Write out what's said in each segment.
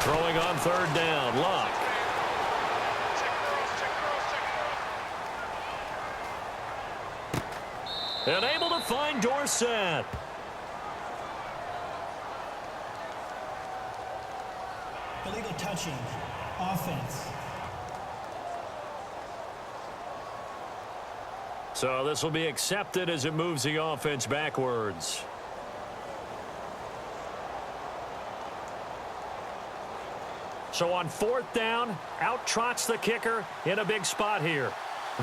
Throwing on third down, Luck. And able to find Dorsett. Illegal touching. Offense. So this will be accepted as it moves the offense backwards. So on fourth down, out trots the kicker in a big spot here.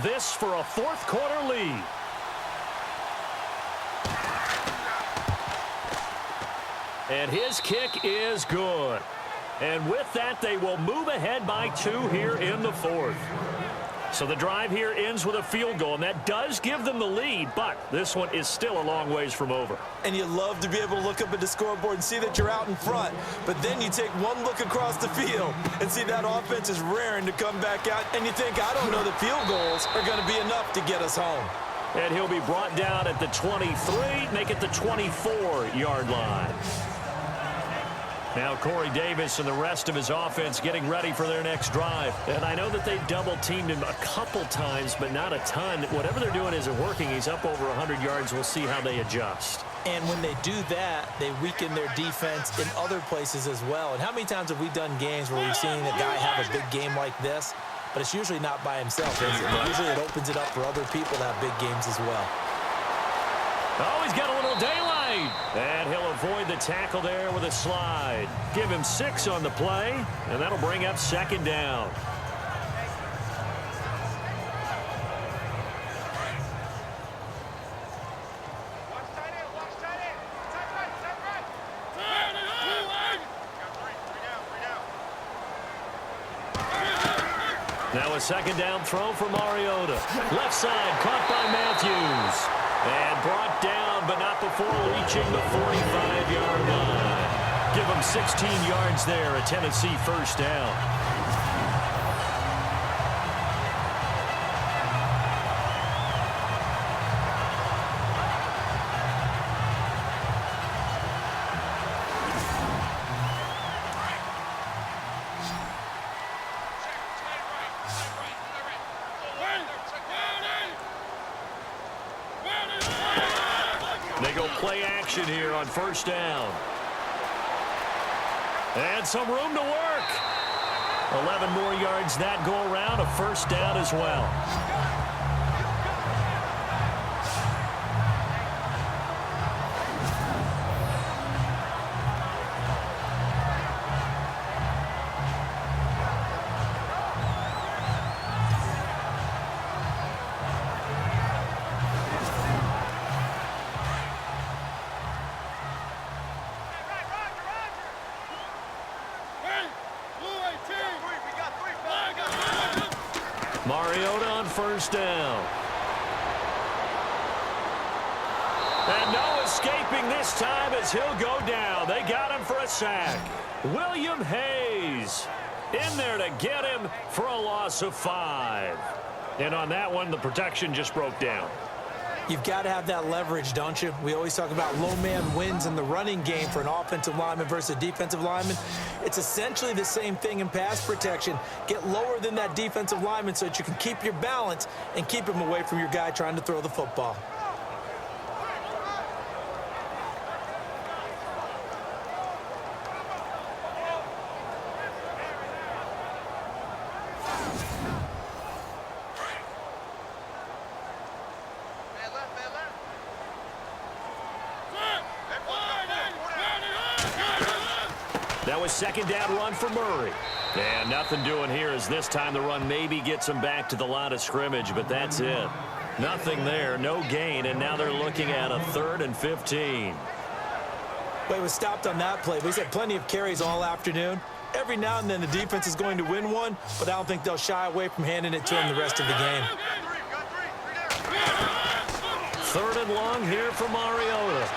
This for a fourth quarter lead. And his kick is good. And with that, they will move ahead by 2 here in the fourth. So the drive here ends with a field goal, and that does give them the lead, but this one is still a long ways from over. And you love to be able to look up at the scoreboard and see that you're out in front, but then you take one look across the field and see that offense is raring to come back out, and you think, I don't know, the field goals are going to be enough to get us home. And he'll be brought down at the 23, make it the 24-yard line. Now Corey Davis and the rest of his offense getting ready for their next drive. And I know that they double-teamed him a couple times, but not a ton. Whatever they're doing isn't working. He's up over 100 yards. We'll see how they adjust. And when they do that, they weaken their defense in other places as well. And how many times have we done games where we've seen a guy have a big game like this, but it's usually not by himself, is it? But usually it opens it up for other people to have big games as well. Oh, he's got a little daylight. And he'll avoid the tackle there with a slide. Give him 6 on the play, and that'll bring up second down. Now a second down throw for Mariota. Left side caught by Matthews. And brought down, but not before reaching the 45-yard line. Give him 16 yards there, a Tennessee first down. They go play action here on first down. And some room to work. 11 more yards that go around, a first down as well. Mariota on first down. And no escaping this time as he'll go down. They got him for a sack. William Hayes in there to get him for a loss of 5. And on that one, the protection just broke down. You've got to have that leverage, don't you? We always talk about low man wins in the running game for an offensive lineman versus a defensive lineman. It's essentially the same thing in pass protection. Get lower than that defensive lineman so that you can keep your balance and keep him away from your guy trying to throw the football. That was second down run for Murray. And nothing doing here as this time the run maybe gets him back to the line of scrimmage, but that's it. Nothing there, no gain, and now they're looking at a 3rd and 15. Well, he was stopped on that play. He's had plenty of carries all afternoon. Every now and then the defense is going to win one, but I don't think they'll shy away from handing it to him the rest of the game. 3rd and long here for Mariota.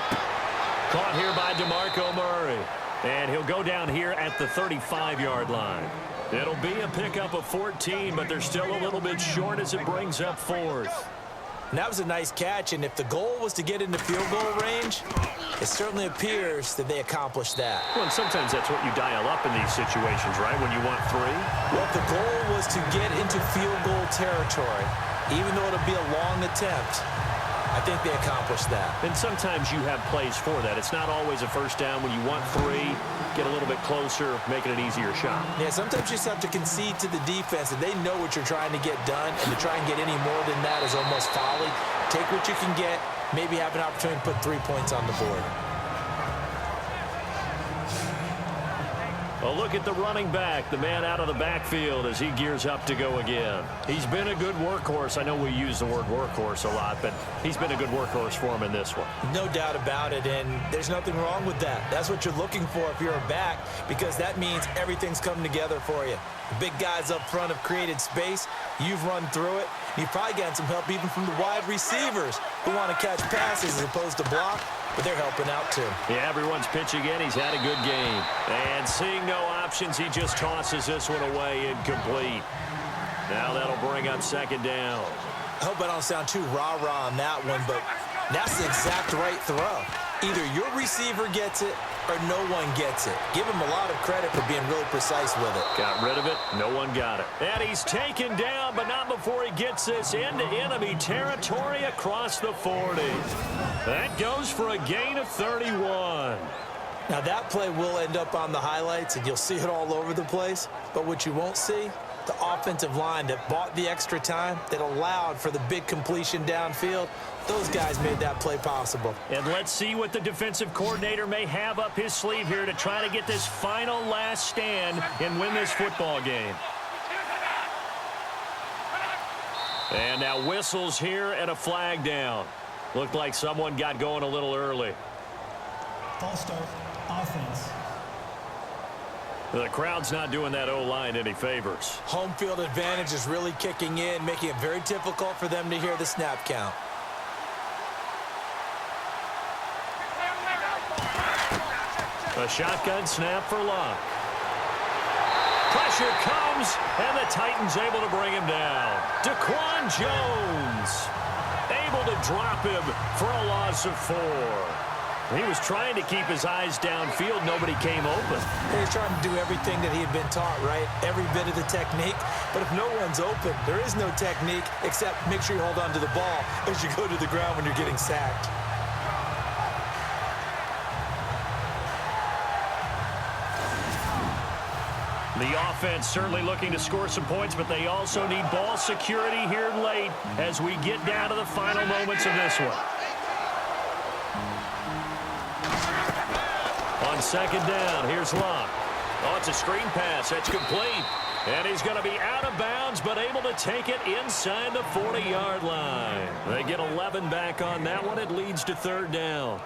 Caught here by DeMarco Murray. And he'll go down here at the 35-yard line. It'll be a pickup of 14, but they're still a little bit short as it brings up 4th. And that was a nice catch, and if the goal was to get into field goal range, it certainly appears that they accomplished that. Well, and sometimes that's what you dial up in these situations, right, when you want 3? Well, if the goal was to get into field goal territory, even though it'll be a long attempt, I think they accomplished that. And sometimes you have plays for that. It's not always a first down. When you want 3, get a little bit closer, make it an easier shot. Yeah, sometimes you just have to concede to the defense, and they know what you're trying to get done, and to try and get any more than that is almost folly. Take what you can get, maybe have an opportunity to put 3 points on the board. A look at the running back, the man out of the backfield as he gears up to go again. He's been a good workhorse. I know we use the word workhorse a lot, but he's been a good workhorse for him in this one. No doubt about it, and there's nothing wrong with that. That's what you're looking for if you're a back, because that means everything's coming together for you. The big guys up front have created space. You've run through it. You've probably gotten some help even from the wide receivers who want to catch passes as opposed to block, but they're helping out too. Yeah, everyone's pitching in. He's had a good game. And seeing no options, he just tosses this one away incomplete. Now that'll bring up second down. I hope I don't sound too rah-rah on that one, but that's the exact right throw. Either your receiver gets it or no one gets it. Give him a lot of credit for being really precise with it. Got rid of it. No one got it. And he's taken down, but not before he gets this into enemy territory across the 40. That goes for a gain of 31. Now, that play will end up on the highlights, and you'll see it all over the place. But what you won't see, the offensive line that bought the extra time, that allowed for the big completion downfield, those guys made that play possible. And let's see what the defensive coordinator may have up his sleeve here to try to get this final last stand and win this football game. And now whistles here and a flag down. Looked like someone got going a little early. False start, offense. The crowd's not doing that O-line any favors. Home field advantage is really kicking in, making it very difficult for them to hear the snap count. A shotgun snap for Luck. Pressure comes, and the Titans able to bring him down. Daquan Jones able to drop him for a loss of 4. He was trying to keep his eyes downfield. Nobody came open. He was trying to do everything that he had been taught, right? Every bit of the technique. But if no one's open, there is no technique except make sure you hold on to the ball as you go to the ground when you're getting sacked. The offense certainly looking to score some points, but they also need ball security here late as we get down to the final moments of this one. On second down, here's Luck. Oh, it's a screen pass. That's complete. And he's going to be out of bounds, but able to take it inside the 40-yard line. They get 11 back on that one. It leads to third down.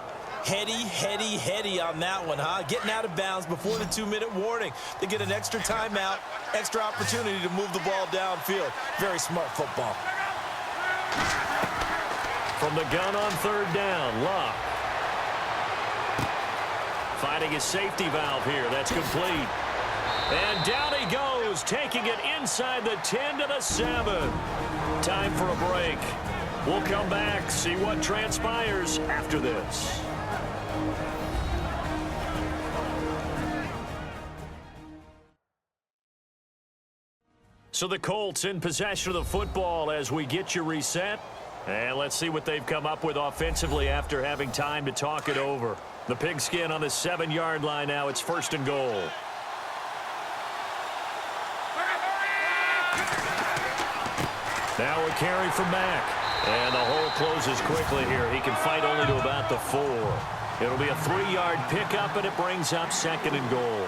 Heady on that one, huh? Getting out of bounds before the 2-minute warning. They get an extra timeout, extra opportunity to move the ball downfield. Very smart football. From the gun on third down, Luck. Finding his safety valve here. That's complete. And down he goes, taking it inside the 10 to the 7. Time for a break. We'll come back, see what transpires after this. So the Colts in possession of the football as we get you reset. And let's see what they've come up with offensively after having time to talk it over. The pigskin on the 7-yard line now. It's first and goal. Now a carry from Mack. And the hole closes quickly here. He can fight only to about the 4. It'll be a 3-yard pickup, and it brings up second and goal.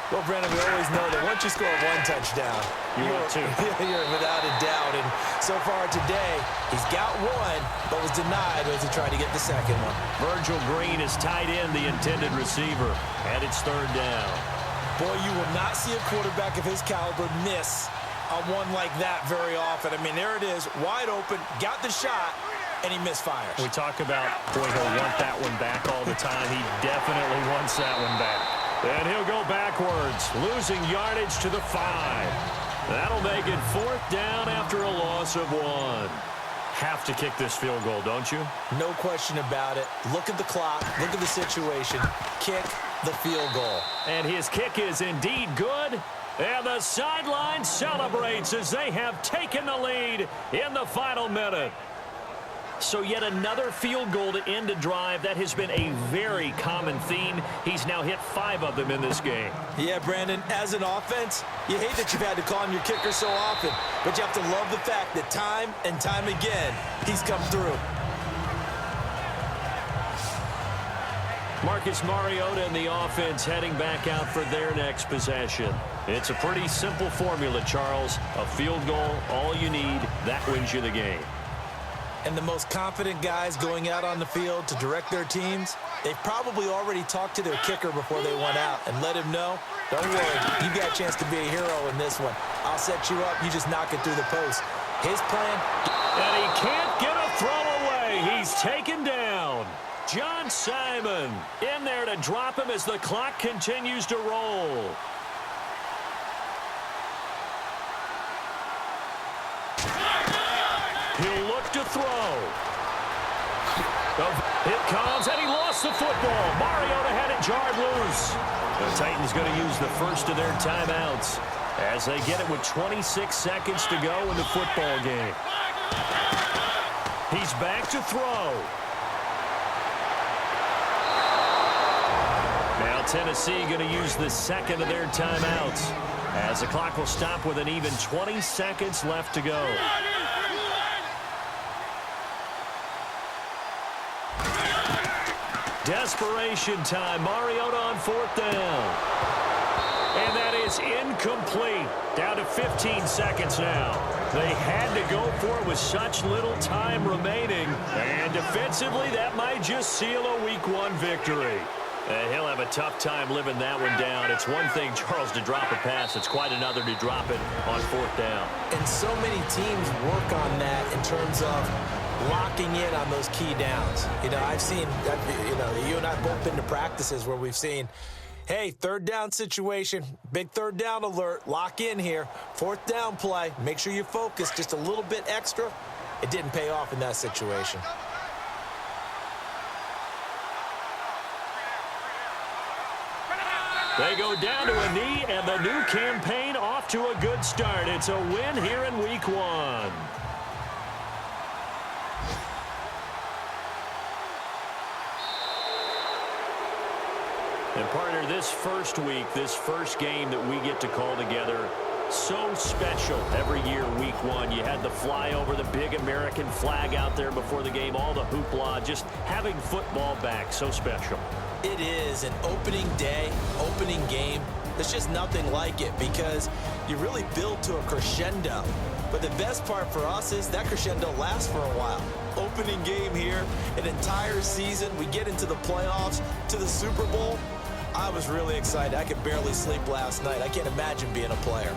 Well, Brandon, we always know that once you score one touchdown, you're without a doubt. And so far today, he's got one, but was denied as he tried to get the second one. Virgil Green is tied in, the intended receiver, and it's third down. Boy, you will not see a quarterback of his caliber miss on one like that very often. I mean, there it is, wide open, got the shot, and he misfires. We talk about, boy, he'll want that one back all the time. He definitely wants that one back. And he'll go backwards, losing yardage to the 5. That'll make it fourth down after a loss of 1. have to kick this field goal, don't you? No question about it. Look at the clock. Look at the situation. Kick the field goal. And his kick is indeed good. And the sideline celebrates as they have taken the lead in the final minute. So yet another field goal to end a drive. That has been a very common theme. He's now hit 5 of them in this game. Yeah, Brandon, as an offense, you hate that you've had to call on your kicker so often, but you have to love the fact that time and time again, he's come through. Marcus Mariota and the offense heading back out for their next possession. It's a pretty simple formula, Charles. A field goal, all you need, that wins you the game. And the most confident guys going out on the field to direct their teams, they've probably already talked to their kicker before they went out and let him know, don't worry, you got a chance to be a hero in this one. I'll set you up, you just knock it through the post. His plan. And he can't get a throw away. He's taken down. John Simon in there to drop him as the clock continues to roll. He'll look to throw. It comes, and he lost the football. Mariota had it jarred loose. The Titans going to use the first of their timeouts as they get it with 26 seconds to go in the football game. He's back to throw. Now Tennessee going to use the second of their timeouts as the clock will stop with an even 20 seconds left to go. Desperation time. Mariota on 4th down. And that is incomplete. Down to 15 seconds now. They had to go for it with such little time remaining. And defensively, that might just seal a Week 1 victory. He'll have a tough time living that one down. It's one thing, Charles, to drop a pass. It's quite another to drop it on 4th down. And so many teams work on that in terms of locking in on those key downs. You know, I've seen, you and I have both been to practices where we've seen, hey, 3rd down situation, big 3rd down alert, lock in here, 4th down play, make sure you focus just a little bit extra. It didn't pay off in that situation. They go down to a knee, and the new campaign off to a good start. It's a win here in Week 1. And partner, this first week, this first game that we get to call together, so special every year, Week 1. You had the flyover, the big American flag out there before the game, all the hoopla, just having football back, so special. It is an opening day, opening game. There's just nothing like it because you really build to a crescendo. But the best part for us is that crescendo lasts for a while. Opening game here, an entire season. We get into the playoffs, to the Super Bowl. I was really excited. I could barely sleep last night. I can't imagine being a player.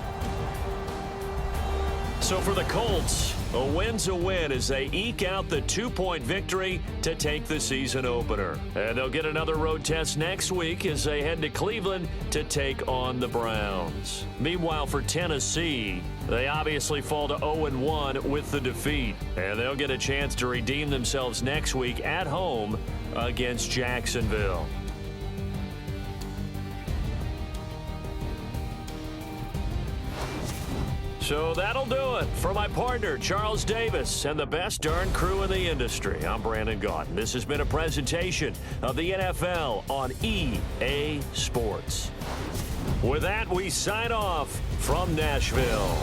So for the Colts, a win's a win as they eke out the 2-point victory to take the season opener. And they'll get another road test next week as they head to Cleveland to take on the Browns. Meanwhile, for Tennessee, they obviously fall to 0-1 with the defeat. And they'll get a chance to redeem themselves next week at home against Jacksonville. So that'll do it for my partner, Charles Davis, and the best darn crew in the industry. I'm Brandon Gaudin. This has been a presentation of the NFL on EA Sports. With that, we sign off from Nashville.